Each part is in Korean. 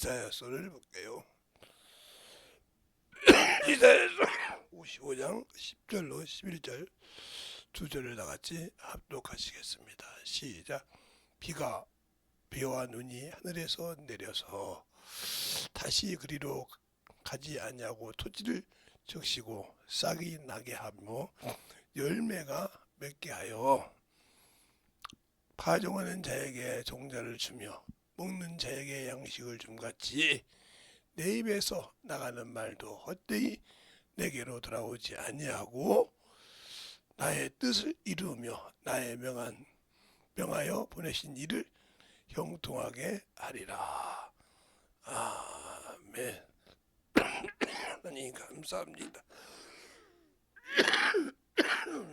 이사야서를 볼게요. 이사야서 55장 10절로 11절 두 절을 다 같이 합독하시겠습니다. 시작. 비와 눈이 하늘에서 내려서 다시 그리로 가지 아니하고 토지를 적시고 싹이 나게 하며 열매가 맺게 하여 파종하는 자에게 종자를 주며 먹는 자에게 양식을 줌같이 내 입에서 나가는 말도 헛되이 내게로 돌아오지 아니하고 나의 뜻을 이루며 나의 명하여 보내신 이를 형통하게 하리라. 아멘. 하나님 감사합니다.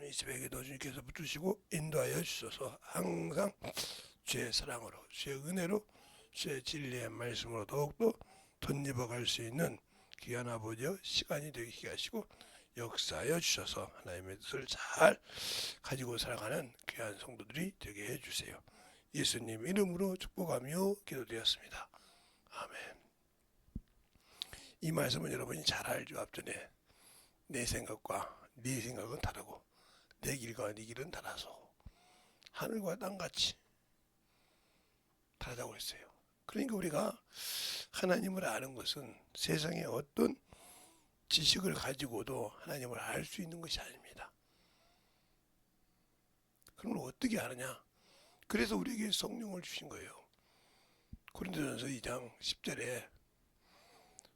이 새벽에도 주님께서 붙드시고 인도하여 주셔서 항상 주의 사랑으로 주의 은혜로 주의 진리의 말씀으로 더욱더 덧입어갈 수 있는 귀한 아버지여 시간이 되게 하시고 역사하여 주셔서 하나님의 뜻을 잘 가지고 살아가는 귀한 성도들이 되게 해주세요. 예수님 이름으로 축복하며 기도드렸습니다. 아멘. 이 말씀은 여러분이 잘 알죠. 앞전에 내 생각과 네 생각은 다르고 내 길과 네 길은 달라서 하늘과 땅같이 다르다고 했어요. 그러니까 우리가 하나님을 아는 것은 세상의 어떤 지식을 가지고도 하나님을 알 수 있는 것이 아닙니다. 그럼 어떻게 아느냐? 그래서 우리에게 성령을 주신 거예요. 고린도전서 2장 10절에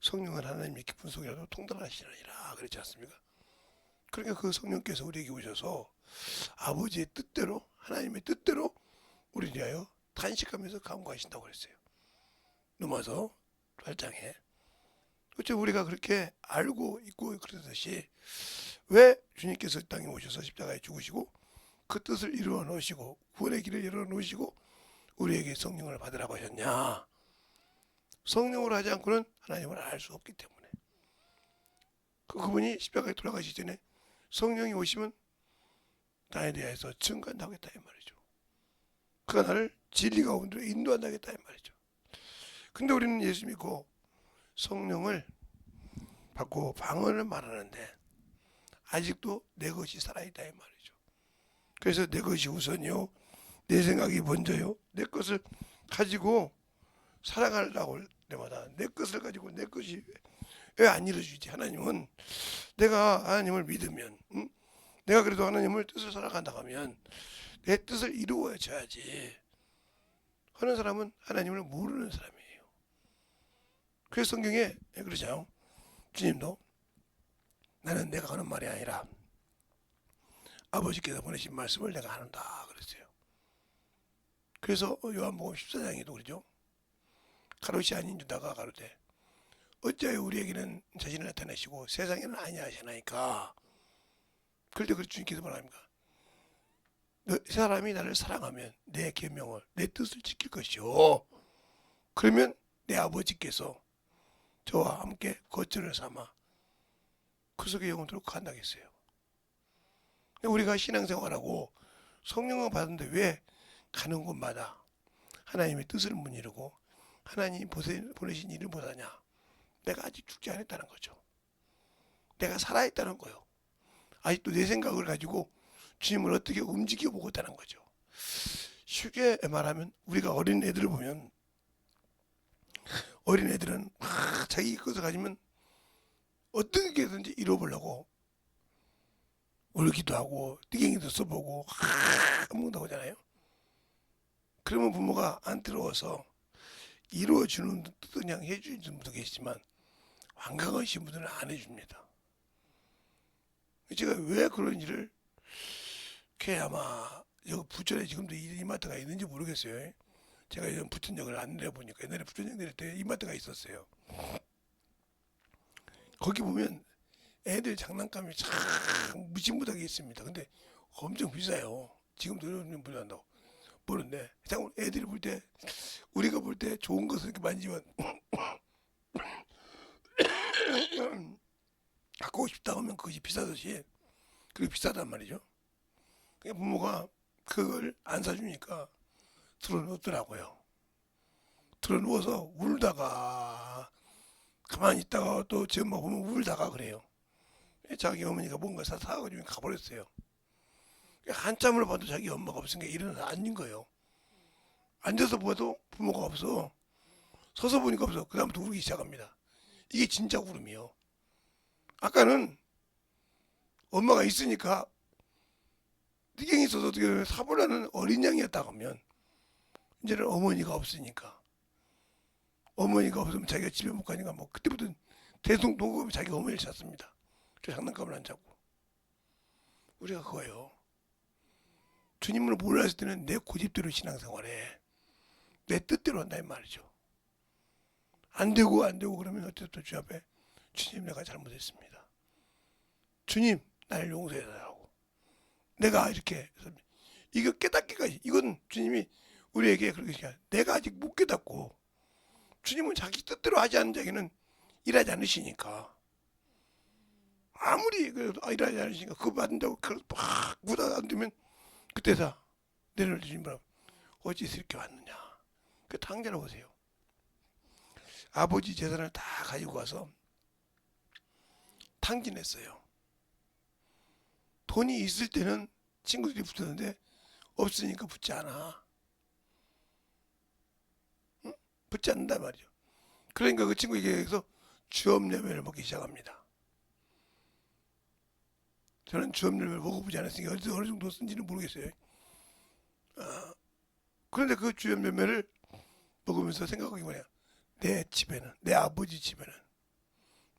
성령은 하나님의 깊은 속이라도 통달하시느니라 그랬지 않습니까? 그러니까 그 성령께서 우리에게 오셔서 아버지의 뜻대로 하나님의 뜻대로 우리를 위하여 탄식하면서 간구하신다고 그랬어요. 로마서 8장에 그렇죠. 우리가 그렇게 알고 있고 그러듯이 왜 주님께서 이 땅에 오셔서 십자가에 죽으시고 그 뜻을 이루어 놓으시고 구원의 길을 열어 놓으시고 우리에게 성령을 받으라고 하셨냐? 성령으로 하지 않고는 하나님을 알 수 없기 때문에 그분이 십자가에 돌아가시기 전에 성령이 오시면 나에 대해서 증거한다겠다 이 말이죠. 그가 나를 진리 가운데로 인도한다겠다 이 말이죠. 근데 우리는 예수 믿고 성령을 받고 방언을 말하는데 아직도 내 것이 살아있다 이 말이죠. 그래서 내 것이 우선이요 내 생각이 먼저요 내 것을 가지고 살아가려고 할 때마다 내 것을 가지고 내 것이 왜 안 이루어지지? 하나님은 내가 하나님을 믿으면 내가 그래도 하나님을 뜻을 살아간다 하면 내 뜻을 이루어져야지 하는 사람은 하나님을 모르는 사람이에요. 그래서 성경에 그러죠. 주님도 나는 내가 하는 말이 아니라 아버지께서 보내신 말씀을 내가 하는다 그랬어요. 그래서 요한복음 14장에도 그러죠. 가롯이 아닌 유다가 가로되 어찌하여 우리에게는 자신을 나타내시고 세상에는 아니냐 하시나이까. 그럴 때 주님께서 뭐랍니까? 사람이 나를 사랑하면 내 계명을 내 뜻을 지킬 것이요 그러면 내 아버지께서 저와 함께 거처를 삼아 그 속에 영원토록 간다겠어요. 우리가 신앙생활하고 성령을 받는데 왜 가는 곳마다 하나님의 뜻을 못 이루고 하나님이 보내신 일을 못하냐? 내가 아직 죽지 않았다는 거죠. 내가 살아있다는 거요. 아직도 내 생각을 가지고 주님을 어떻게 움직여보고 있다는 거죠. 쉽게 말하면 우리가 어린 애들을 보면 어린 애들은 자기 것을 가지면 어떻게든지 이뤄보려고 울기도 하고 띠갱이도 써보고 아무것도 하잖아요. 그러면 부모가 안 들어와서 이루어주는 뜻 그냥 해주는 분도 계시지만 완강하신 분들은 안 해줍니다. 제가 왜 그런 일을 이렇게 아마 여기 부천에 지금도 이마트가 있는지 모르겠어요. 제가 예전 부천역을 안 내려보니까 옛날에 부천역 내릴 때 이마트가 있었어요. 거기 보면 애들 장난감이 참 무지무지하게 있습니다. 근데 엄청 비싸요. 지금도 이런 분이 한다고 모르는데 애들이 볼 때 우리가 볼 때 좋은 것을 이렇게 만지면 갖고 싶다 하면 그것이 비싸듯이 그게 비싸단 말이죠. 부모가 그걸 안 사주니까 들어놓더라고요. 들어누워서 울다가 가만히 있다가 또 제 엄마 보면 울다가 그래요. 자기 어머니가 뭔가 사가지고 가버렸어요. 한참을 봐도 자기 엄마가 없으니까 일어나서 앉은 거예요. 앉아서 봐도 부모가 없어. 서서 보니까 없어. 그 다음부터 울기 시작합니다. 이게 진짜 울음이요. 아까는 엄마가 있으니까 띠갱이 있어서 어떻게 보면 사보라는 어린 양이었다고 하면 이제는 어머니가 없으니까 어머니가 없으면 자기가 집에 못 가니까 뭐 그때부터는 대성통곡하면 자기 어머니를 찾습니다. 저 장난감을 안 잡고. 우리가 그거예요. 주님을 몰랐을 때는 내 고집대로 신앙생활해. 내 뜻대로 한다 이 말이죠. 안 되고 그러면 어쨌든 주 앞에 주님 내가 잘못했습니다. 주님 나를 용서해달라고. 내가 이렇게 이거 깨닫기까지 이건 주님이 우리에게 그렇게 시켜요. 내가 아직 못 깨닫고 주님은 자기 뜻대로 하지 않는 자에게는 일하지 않으시니까 아무리 그래도 일하지 않으시니까 그거 받는다고 막 무다 안 되면 그때다 내려올 주님으로 어찌 이렇게 왔느냐. 그 당자를 보세요. 아버지 재산을 다 가지고 와서 탕진했어요. 돈이 있을 때는 친구들이 붙었는데 없으니까 붙지 않아. 응? 붙지 않는단 말이죠. 그러니까 그 친구에게서 주업열매를 먹기 시작합니다. 저는 주업열매를 먹어보지 않았으니까 어느 정도 쓴지는 모르겠어요. 그런데 그 주업열매를 먹으면서 생각하기 뭐냐. 내 집에는 내 아버지 집에는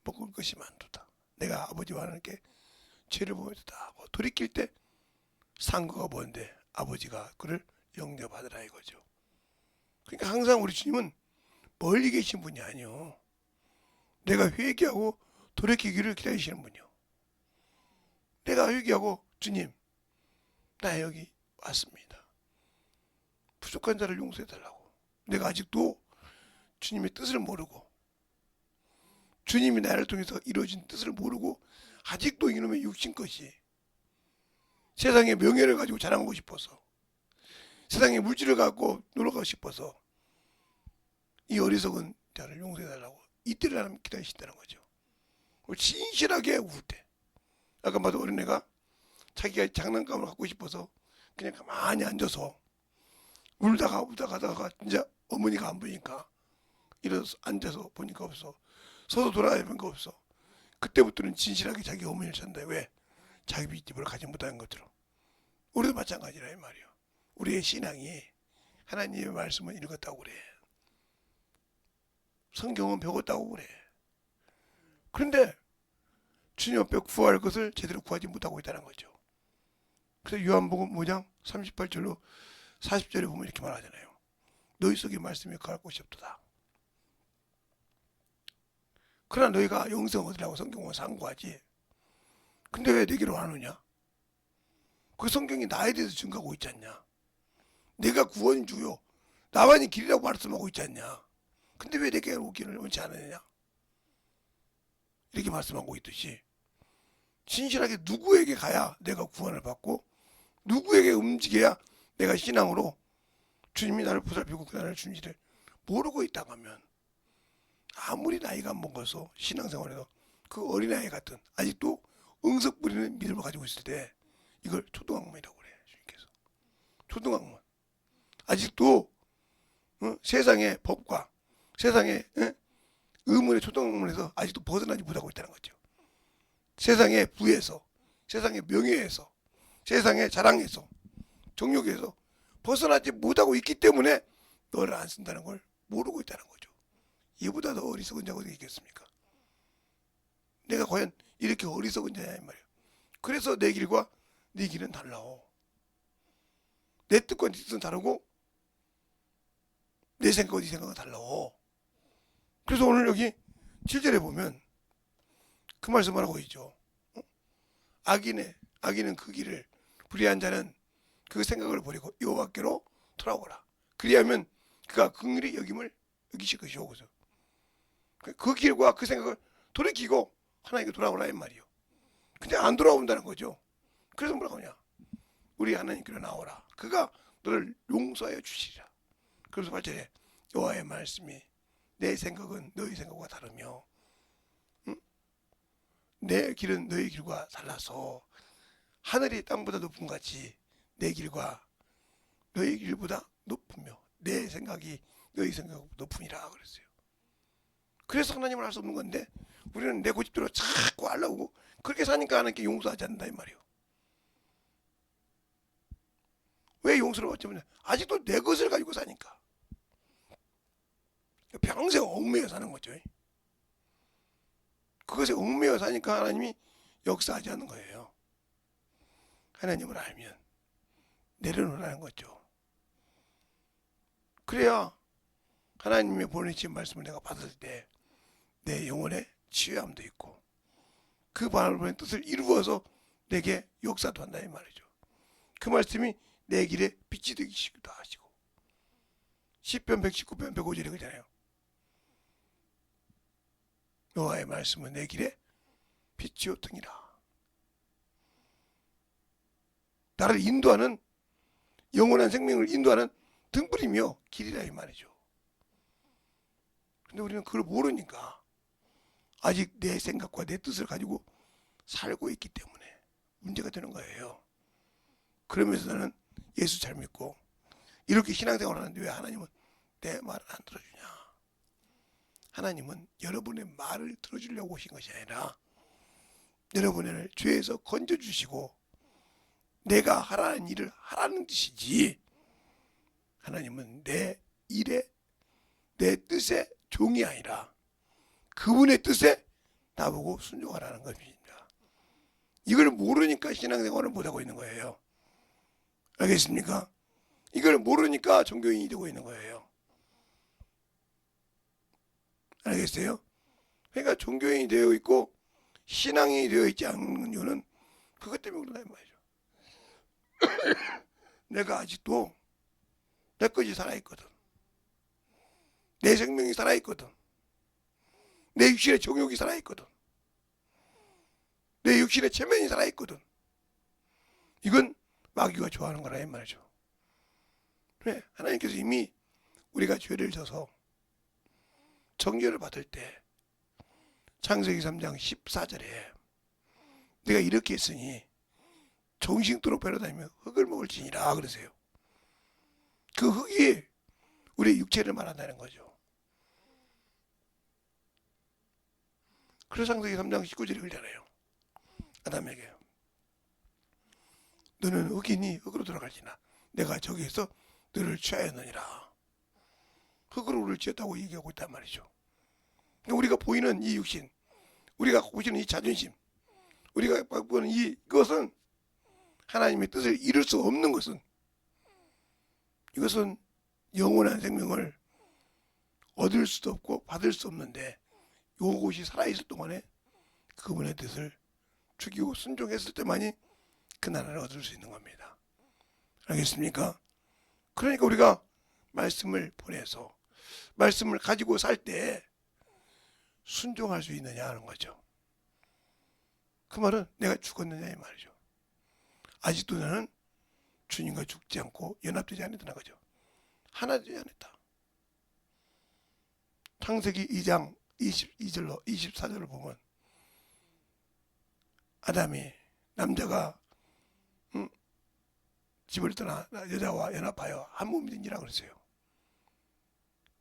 먹을 것이 많도다. 내가 아버지와 하나님께 죄를 보면서 다 돌이킬 때 상거가 뭔데 아버지가 그를 영접하더라 이거죠. 그러니까 항상 우리 주님은 멀리 계신 분이 아니요. 내가 회개하고 돌이키기를 기다리시는 분이요. 내가 회개하고 주님 나 여기 왔습니다. 부족한 자를 용서해달라고. 내가 아직도 주님의 뜻을 모르고 주님이 나를 통해서 이루어진 뜻을 모르고 아직도 이놈의 육신 것이 세상의 명예를 가지고 자랑하고 싶어서 세상의 물질을 갖고 놀아가고 싶어서 이 어리석은 자를 용서해달라고 이때를 하나님 기다리신다는 거죠. 진실하게 울 때 아까 봐도 어린애가 자기가 장난감을 갖고 싶어서 그냥 가만히 앉아서 울다가 하다가 진짜 어머니가 안 보이니까 일어서 앉아서 보니까 없어. 서서 돌아다니니까 없어. 그때부터는 진실하게 자기 어머니를 찾는다. 왜? 자기 빚집을 가지 못하는 것처럼. 우리도 마찬가지라 이 말이요. 우리의 신앙이 하나님의 말씀을 읽었다고 그래. 성경은 배웠다고 그래. 그런데 주님 앞에 구할 것을 제대로 구하지 못하고 있다는 거죠. 그래서 요한복음 5장 38절로 40절에 보면 이렇게 말하잖아요. 너희 속에 말씀이 거할 곳이 없도다. 그러나 너희가 영생 얻으라고 성경은 상고하지. 근데 왜 내게로 안 오냐? 그 성경이 나에 대해서 증거하고 있지 않냐? 내가 구원주요 나만이 길이라고 말씀하고 있지 않냐? 근데 왜 내게 오기를 원치 않느냐? 이렇게 말씀하고 있듯이 진실하게 누구에게 가야 내가 구원을 받고 누구에게 움직여야 내가 신앙으로 주님이 나를 보살피고 그 나를 주는지를 모르고 있다고 하면 아무리 나이가 먹어서 신앙생활에서 그 어린아이 같은 아직도 응석 부리는 믿음을 가지고 있을 때 이걸 초등학문이라고 그래요. 주님께서 초등학문 아직도 세상의 법과 세상의 의문의 초등학문에서 아직도 벗어나지 못하고 있다는 거죠. 세상의 부에서 세상의 명예에서 세상의 자랑에서 정욕에서 벗어나지 못하고 있기 때문에 너를 안 쓴다는 걸 모르고 있다는 거죠. 이보다 더 어리석은 자가 어디 있겠습니까? 내가 과연 이렇게 어리석은 자냐 이 말이에요. 그래서 내 길과 네 길은 달라오. 내 뜻과 네 뜻은 다르고 내 생각과 네 생각은 달라오. 그래서 오늘 여기 7절에 보면 그 말씀을 하고 있죠. 악인은 그 길을 불의한 자는 그 생각을 버리고 여호와께로 돌아오라. 그리하면 그가 긍휼히 여기실 것이오. 그래서 그 길과 그 생각을 돌이키고 하나님께 돌아오라 이 말이요. 근데 안 돌아온다는 거죠. 그래서 뭐라고 하냐? 우리 하나님께로 나오라. 그가 너를 용서하여 주시리라. 그래서 8절에 여호와의 말씀이 내 생각은 너희 생각과 다르며 내 길은 너희 길과 달라서 하늘이 땅보다 높은 같이 내 길과 너희 길보다 높으며 내 생각이 너희 생각보다 높으니라 그랬어요. 그래서 하나님을 할 수 없는 건데 우리는 내 고집대로 자꾸 하려고 그렇게 사니까 하나님께 용서하지 않는다 이 말이에요. 왜 용서를 받지 못해? 아직도 내 것을 가지고 사니까. 평생 얽매여 사는 거죠. 그것에 얽매여 사니까 하나님이 역사하지 않는 거예요. 하나님을 알면 내려놓으라는 거죠. 그래야 하나님의 보내신 말씀을 내가 받을 때 내 영혼에 치유함도 있고 그 바람의 뜻을 이루어서 내게 역사도 한다 이 말이죠. 그 말씀이 내 길에 빛이 되기도 하시고 시편 119편 105절에 그러잖아요. 여호와의 말씀은 내 길에 빛이요 등이라. 나를 인도하는 영원한 생명을 인도하는 등불이며 길이라 이 말이죠. 근데 우리는 그걸 모르니까 아직 내 생각과 내 뜻을 가지고 살고 있기 때문에 문제가 되는 거예요. 그러면서 나는 예수 잘 믿고 이렇게 신앙생활을 하는데 왜 하나님은 내 말을 안 들어주냐? 하나님은 여러분의 말을 들어주려고 오신 것이 아니라 여러분을 죄에서 건져주시고 내가 하라는 일을 하라는 뜻이지, 하나님은 내 일에 내 뜻의 종이 아니라 그분의 뜻에 나보고 순종하라는 것입니다. 이걸 모르니까 신앙생활을 못하고 있는 거예요. 알겠습니까? 이걸 모르니까 종교인이 되고 있는 거예요. 알겠어요? 그러니까 종교인이 되어 있고 신앙인이 되어 있지 않는 이유는 그것 때문에 그런다 말이죠. 내가 아직도 내 것이 살아있거든. 내 생명이 살아있거든. 내 육신의 정욕이 살아있거든. 내 육신의 체면이 살아있거든. 이건 마귀가 좋아하는 거라 이 말이죠. 왜? 하나님께서 이미 우리가 죄를 져서 정죄를 받을 때 창세기 3장 14절에 내가 이렇게 했으니 정식도록 배려다니며 흙을 먹을지니라 그러세요. 그 흙이 우리의 육체를 말한다는 거죠. 그래서 창세기 3장 19절에 그러잖아요. 아담에게 너는 흙이니 흙으로 돌아갈지나 내가 저기에서 너를 취하였느니라. 흙으로 우리를 지었다고 얘기하고 있단 말이죠. 우리가 보이는 이 육신, 우리가 보시는 이 자존심, 우리가 보는 이것은 하나님의 뜻을 이룰 수 없는 것은, 이것은 영원한 생명을 얻을 수도 없고 받을 수 없는데 요것이 살아있을 동안에 그분의 뜻을 죽이고 순종했을 때만이 그 나라를 얻을 수 있는 겁니다. 알겠습니까? 그러니까 우리가 말씀을 보내서 말씀을 가지고 살 때 순종할 수 있느냐 하는 거죠. 그 말은 내가 죽었느냐 이 말이죠. 아직도 나는 주님과 죽지 않고 연합되지 않았다는 거죠. 하나 되지 않았다. 창세기 2장 22절로 24절을 보면 아담이 남자가 집을 떠나 여자와 연합하여 한 몸이 된지라 그랬어요.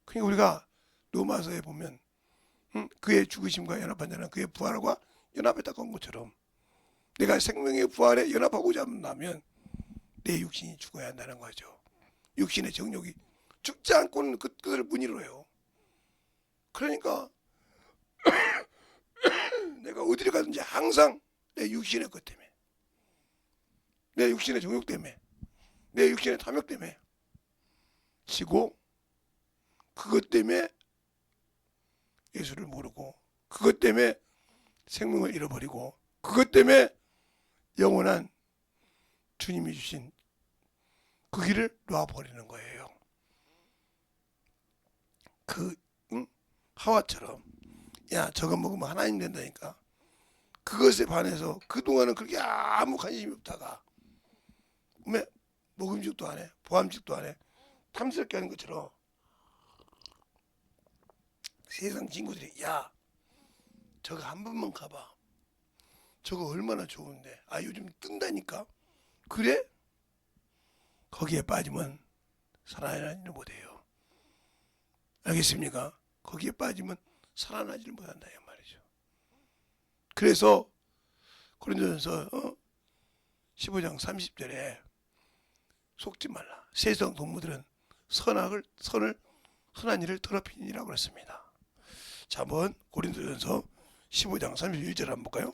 그러니까 우리가 로마서에 보면 그의 죽으심과 연합한 자는 그의 부활과 연합했다고 한 것처럼 내가 생명의 부활에 연합하고자 한다면 내 육신이 죽어야 한다는 거죠. 육신의 정욕이 죽지 않고는 그 뜻을 못 이뤄요. 그러니까 내가 어디를 가든지 항상 내 육신의 것 때문에, 내 육신의 정욕 때문에, 내 육신의 탐욕 때문에 지고, 그것 때문에 예수를 모르고, 그것 때문에 생명을 잃어버리고, 그것 때문에 영원한 주님이 주신 그 길을 놔버리는 거예요. 그 하와처럼 야 저거 먹으면 하나님 된다니까 그것에 반해서 그동안은 그렇게 아무 관심이 없다가 왜 먹음직도 안 해, 보암직도 안 해, 탐스럽게 하는 것처럼 세상 친구들이 야 저거 한 번만 가봐. 저거 얼마나 좋은데. 아 요즘 뜬다니까. 그래? 거기에 빠지면 살아나지를 못해요. 알겠습니까? 거기에 빠지면 살아나지를 못한다 이 말이죠. 그래서 고린도전서 15장 30절에 속지 말라. 세상 동무들은 선한 일을 더럽히니라고 그랬습니다. 자, 한번 고린도전서 15장 31절 한번 볼까요?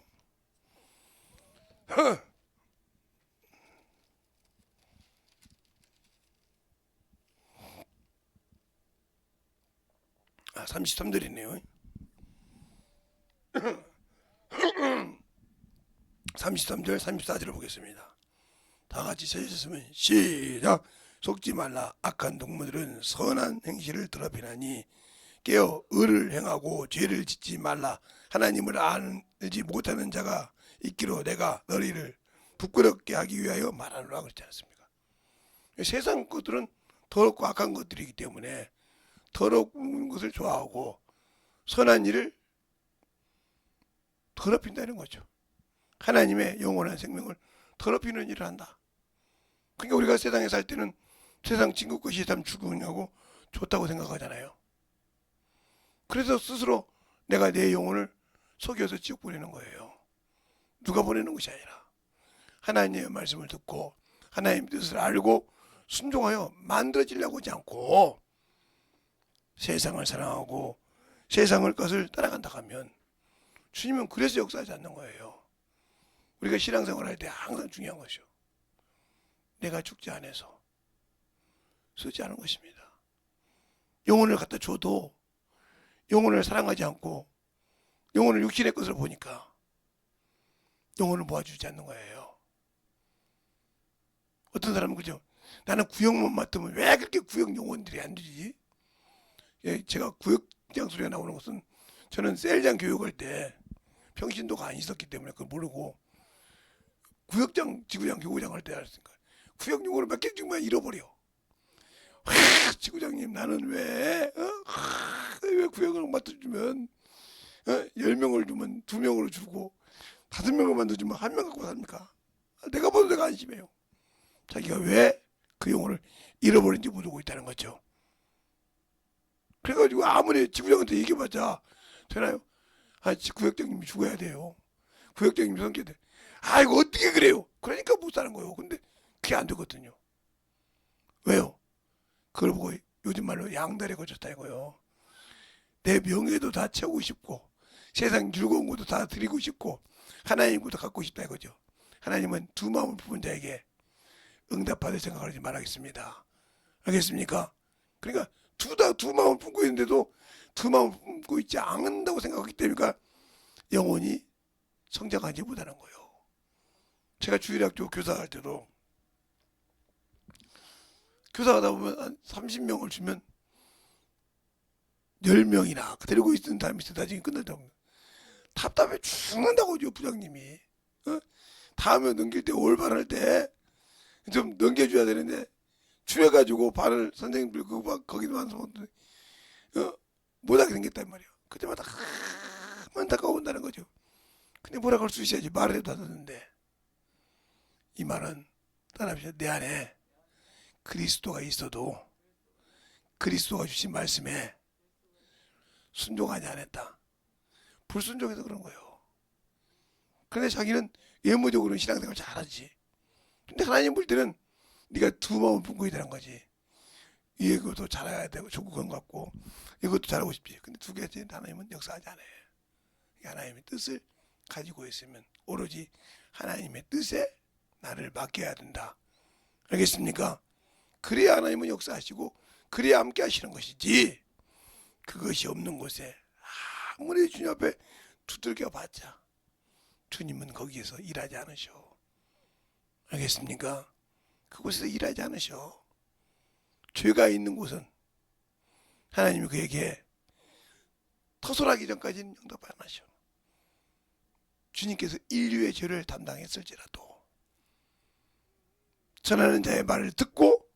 아, 33절이네요. 33절, 34절을 보겠습니다. 다 같이 세셨으면 시작. 속지 말라. 악한 동무들은 선한 행실을 더럽히나니 깨어 의를 행하고 죄를 짓지 말라. 하나님을 알지 못하는 자가 있기로 내가 너희를 부끄럽게 하기 위하여 말하노라 그랬지 않습니까? 세상 것들은 더럽고 악한 것들이기 때문에 더러운 것을 좋아하고 선한 일을 더럽힌다는 거죠. 하나님의 영원한 생명을 더럽히는 일을 한다. 그러니까 우리가 세상에 살 때는 세상 친구 것이 참 죽으냐고 좋다고 생각하잖아요. 그래서 스스로 내가 내 영혼을 속여서 지옥 보내는 거예요. 누가 보내는 것이 아니라 하나님의 말씀을 듣고 하나님의 뜻을 알고 순종하여 만들어지려고 하지 않고 세상을 사랑하고 세상의 것을 따라간다 하면 주님은 그래서 역사하지 않는 거예요. 우리가 신앙생활 할 때 항상 중요한 것이요. 내가 죽지 않아서 쓰지 않은 것입니다. 영혼을 갖다 줘도 영혼을 사랑하지 않고 영혼을 육신의 것을 보니까 영혼을 모아주지 않는 거예요. 어떤 사람은 그죠? 나는 구역만 맡으면 왜 그렇게 구역 영혼들이 안 되지? 예, 제가 구역장 소리가 나오는 것은 저는 셀장 교육할 때 평신도가 안 있었기 때문에 그걸 모르고 구역장, 지구장, 교구장 할 때 알았으니까 구역 용어를 몇 개 주면 잃어버려. 지구장님 나는 왜 구역을 맡아주면 10명을 주면 2명으로 주고 5명을 만들어주면 1명 갖고 삽니까? 내가 봐도 내가 안심해요. 자기가 왜 그 용어를 잃어버린지 모르고 있다는 거죠. 그래가지고 아무리 지구장한테 얘기해봤자 되나요? 아, 구역장님이 죽어야 돼요. 구역장님이 성격돼. 아 이거 어떻게 그래요? 그러니까 못 사는 거예요. 근데 그게 안 되거든요. 왜요? 그걸 보고 요즘 말로 양다리 걸쳤다 이거요. 내 명예도 다 채우고 싶고 세상 즐거운 것도 다 드리고 싶고 하나님 것도 갖고 싶다 이거죠. 하나님은 두 마음을 품은 자에게 응답받을 생각하지 말하겠습니다. 알겠습니까? 그러니까 두 마음을 품고 있는데도 두 마음을 품고 있지 않는다고 생각하기 때문에 영혼이 성장하지 못하는 거예요. 제가 주일학교 교사할 때도 교사하다 보면 한 30명을 주면 10명이나 데리고 있는 사람이 있어. 나중에 끝나다 보면 답답해 죽는다고요 부장님이. 다음에 넘길 때 올바를 때 좀 넘겨줘야 되는데 추해가지고 발을 선생님들 거기도 와서 못하게 생겼단 말이에요. 그때마다 안타까운다는 거죠. 근데 뭐라고 할 수 있어야지. 말을 해도 하는데 이 말은 따라합시다. 내 안에 그리스도가 있어도 그리스도가 주신 말씀에 순종하지 않았다. 불순종해서 그런 거예요. 그런데 자기는 외모적으로는 신앙생활 잘하지. 근데 하나님 볼 때는 네가 두 마음을 품고 있다는 거지. 이것도 잘해야 되고 좋고 그런 것 같고 이것도 잘하고 싶지. 근데 두 개째 하나님은 역사하지 않아요. 하나님의 뜻을 가지고 있으면 오로지 하나님의 뜻에 나를 맡겨야 된다. 알겠습니까? 그래야 하나님은 역사하시고 그래야 함께 하시는 것이지 그것이 없는 곳에 아무리 주님 앞에 두들겨 봤자 주님은 거기에서 일하지 않으셔. 알겠습니까? 그곳에서 일하지 않으셔. 죄가 있는 곳은 하나님이 그에게 터솔하기 전까지는 응답 안 하셔. 주님께서 인류의 죄를 담당했을지라도 전하는 자의 말을 듣고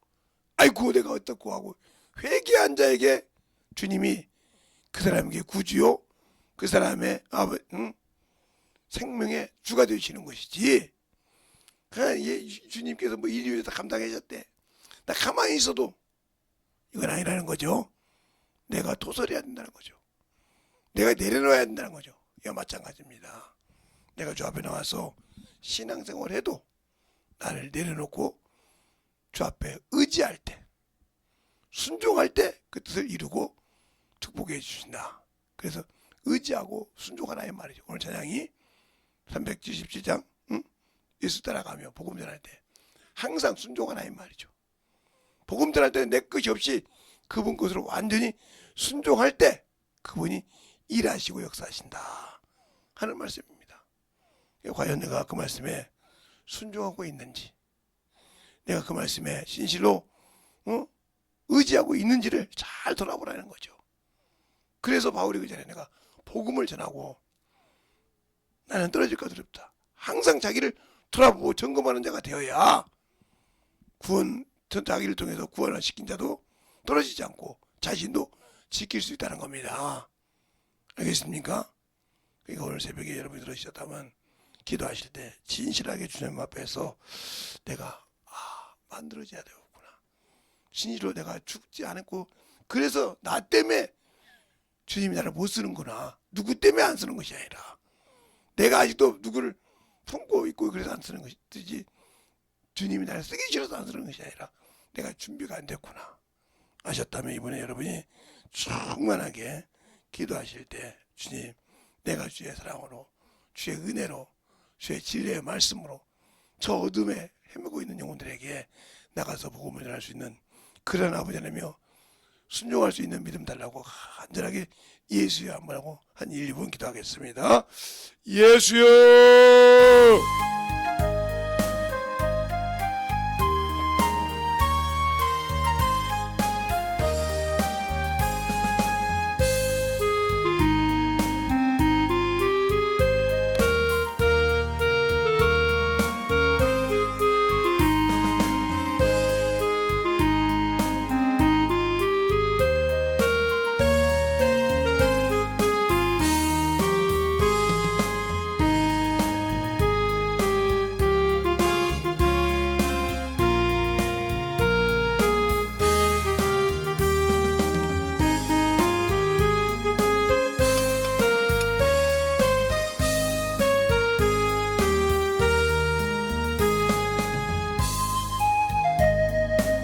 아이고 내가 어떻고 하고 회개한 자에게 주님이 그 사람에게 구주요, 그 사람의 생명의 주가 되시는 것이지. 주님께서 뭐 인류에 다 감당하셨대. 나 가만히 있어도 이건 아니라는 거죠. 내가 도설해야 된다는 거죠. 내가 내려놓아야 된다는 거죠. 이와 마찬가지입니다. 내가 주 앞에 나와서 신앙생활을 해도 나를 내려놓고 주 앞에 의지할 때, 순종할 때 그 뜻을 이루고 축복해 주신다. 그래서 의지하고 순종하라 이 말이죠. 오늘 찬양이 377장 예수 따라가며 복음 전할 때 항상 순종하라 이 말이죠. 복음 전할 때는 내 것이 없이 그분 것으로 완전히 순종할 때 그분이 일하시고 역사하신다 하는 말씀입니다. 과연 내가 그 말씀에 순종하고 있는지, 내가 그 말씀에 진실로 의지하고 있는지를 잘 돌아보라는 거죠. 그래서 바울이 그 전에 내가 복음을 전하고 나는 떨어질까 두렵다. 항상 자기를 돌아보고 점검하는 자가 되어야 구원, 자기를 통해서 구원을 시킨 자도 떨어지지 않고 자신도 지킬 수 있다는 겁니다. 알겠습니까? 그러니까 오늘 새벽에 여러분이 들으셨다면 기도하실 때 진실하게 주님 앞에서 내가 만들어져야 되겠구나. 진실로 내가 죽지 않았고 그래서 나 때문에 주님이 나를 못 쓰는구나. 누구 때문에 안 쓰는 것이 아니라 내가 아직도 누구를 품고 있고 그래서 안 쓰는 것이지 주님이 나를 쓰기 싫어서 안 쓰는 것이 아니라 내가 준비가 안 됐구나 아셨다면 이번에 여러분이 충만하게 기도하실 때 주님 내가 주의 사랑으로 주의 은혜로 주의 진리의 말씀으로 저 어둠에 헤매고 있는 영혼들에게 나가서 복음을 전할 수 있는 그런 아버지 하나며 순종할 수 있는 믿음 달라고 간절하게 예수여 한번 하고 한 1, 2분 기도하겠습니다. 예수여!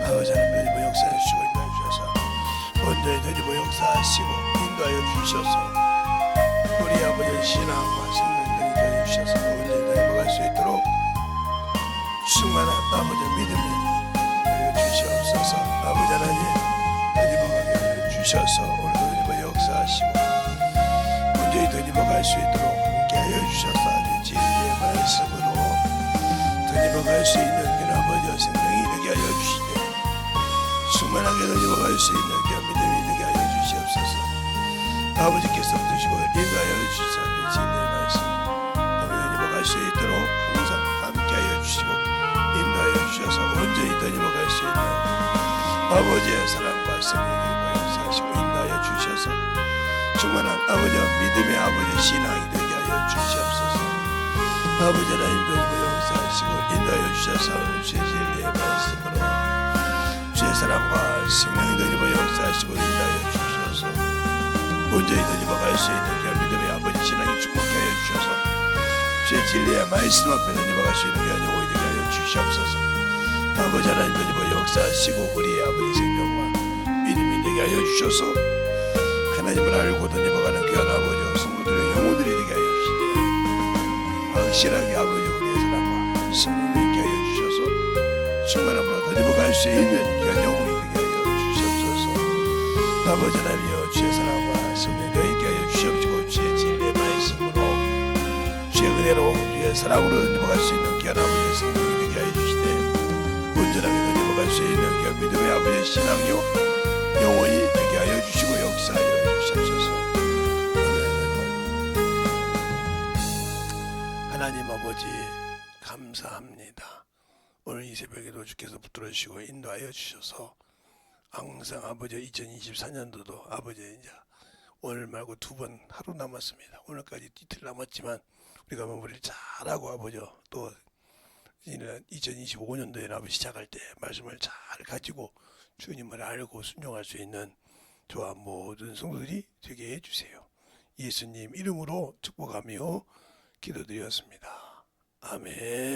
아버지 하나님 뭐 역사해 주시고 인도해 주셔서 원전히 되리고 역사하시고 인도하여 주셔서 우리 아버지의 신앙과 생명을 인도해 주셔서 원전히 되리고 수 있도록 충만한 아버지의 믿음을 하여 주시옵소서. 아버지 하나님 되리고 하여 주셔서 오늘도 되리고 역사하시고 원전히 되리고 수 있도록 함께하여 주셔서 아주 진리의 말씀으로 되리고 수 있는 그 아버지의 생명이 되게 하여 주시되 충만하게 되리고 수 있는 그 믿음이 되게 하여 주시옵소서. 아버지께서 드시고 인도하여 주셔서 진리의 말씀 되리고 수 있도록 항상 함께하여 주시고 인도하여 주셔서 온전히 되리고 수 있는 아버지의 사랑과 성령의 역사하시고 인도하여 주셔서 충만한 아버지와 믿음의 아버지의 신앙이 되게 하여 주시옵소서. 아버지 하나님도 역사하시고 인도하여 주셔서 주의 진리의 말씀으로 주의 사랑과 성령이 되리고 역사하시고 인도하여 주셔서 온전히 되리고 갈 수 있는 그 믿음의 아버지 신앙이 축복하여 주셔서 주의 진리의 말씀 앞에 되리고 갈 수 있는 게 아니고 되게 하여 주시옵소서. 아버지 하나님 되리고 역사하시고 우리의 아버지 생명과 믿음이 되게 하여 주셔서 하나님을 알고 되리고 가는 귀한 아버지와 성도들의 영혼들이 되게 하여 주시되 확실하게 아버지 우리의 사랑과 성령을 있게 하여 주셔서 충만함으로 되리고 갈 수 있는 귀한 영혼이 되게 하여 주시옵소서. 아버지 하나님이여 주의 사랑과 성령을 있게 하여 주시옵시고 주의 진리의 말씀으로 주의 은혜로 주의 사랑으로 되리고 갈 수 있는 귀한 아버지의 성령이 되게 하여 주시되 온전하게 되리고 갈 수 있는 귀한 믿음의 아버지의 신앙이요 영원히 되게 하여 주시고 역사하여 주시옵소서. 하나님 아버지 감사합니다. 오늘 이 새벽에도 주께서 붙들어 주시고 인도하여 주셔서 항상 아버지 2024년도도 아버지 이제 오늘 말고 2번 하루 남았습니다. 오늘까지 이틀 남았지만 우리가 마무리를 잘하고 아버죠. 또 2025년도에 나무 시작할 때 말씀을 잘 가지고 주님을 알고 순종할 수 있는 저와 모든 성도들이 되게 해주세요. 예수님 이름으로 축복하며 기도드렸습니다. 아멘.